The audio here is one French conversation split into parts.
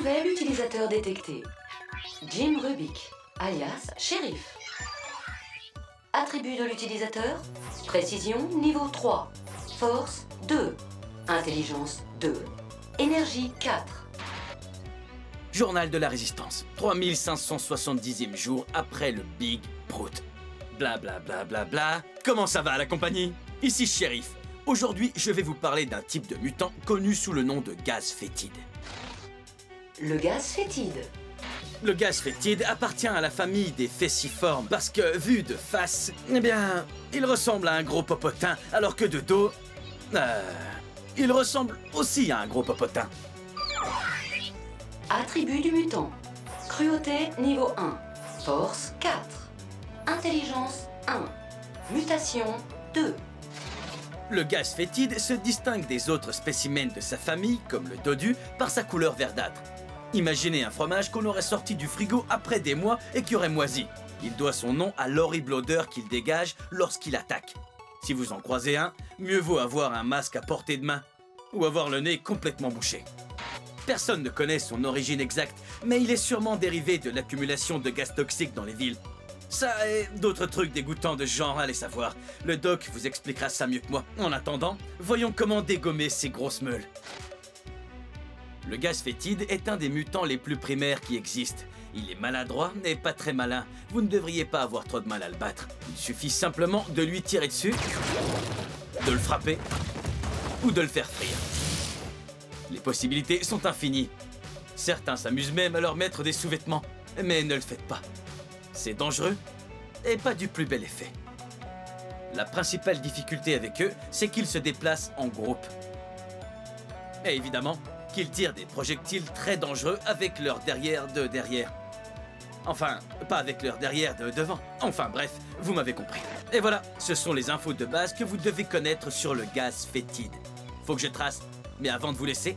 Nouvel utilisateur détecté. Jim Rubik, alias Shérif. Attribut de l'utilisateur. Précision niveau 3. Force 2. Intelligence 2. Énergie 4. Journal de la Résistance. 3570e jour après le Big Brute. Bla bla bla bla bla. Comment ça va la compagnie? Ici Shérif. Aujourd'hui, je vais vous parler d'un type de mutant connu sous le nom de gaz fétide. Le gaz fétide. Le gaz fétide appartient à la famille des fessiformes parce que, vu de face, eh bien, il ressemble à un gros popotin, alors que de dos, il ressemble aussi à un gros popotin. Attribut du mutant. Cruauté niveau 1. Force 4. Intelligence 1. Mutation 2. Le gaz fétide se distingue des autres spécimens de sa famille, comme le dodu, par sa couleur verdâtre. Imaginez un fromage qu'on aurait sorti du frigo après des mois et qui aurait moisi. Il doit son nom à l'horrible odeur qu'il dégage lorsqu'il attaque. Si vous en croisez un, mieux vaut avoir un masque à portée de main ou avoir le nez complètement bouché. Personne ne connaît son origine exacte, mais il est sûrement dérivé de l'accumulation de gaz toxiques dans les villes. Ça et d'autres trucs dégoûtants de ce genre, allez savoir. Le doc vous expliquera ça mieux que moi. En attendant, voyons comment dégommer ces grosses meules. Le gaz fétide est un des mutants les plus primaires qui existent. Il est maladroit et pas très malin. Vous ne devriez pas avoir trop de mal à le battre. Il suffit simplement de lui tirer dessus, de le frapper ou de le faire frire. Les possibilités sont infinies. Certains s'amusent même à leur mettre des sous-vêtements, mais ne le faites pas. C'est dangereux et pas du plus bel effet. La principale difficulté avec eux, c'est qu'ils se déplacent en groupe. Et évidemment, qu'ils tirent des projectiles très dangereux avec leur derrière de derrière. Enfin, pas avec leur derrière de devant. Enfin bref, vous m'avez compris. Et voilà, ce sont les infos de base que vous devez connaître sur le gaz fétide. Faut que je trace, mais avant de vous laisser,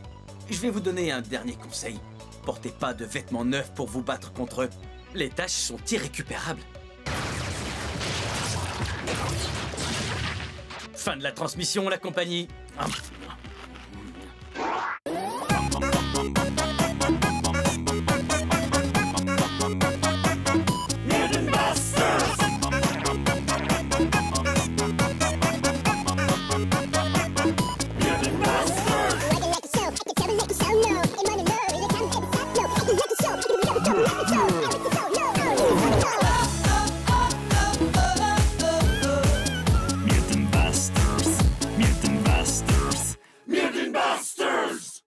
je vais vous donner un dernier conseil. Portez pas de vêtements neufs pour vous battre contre eux. Les taches sont irrécupérables. Fin de la transmission, la compagnie.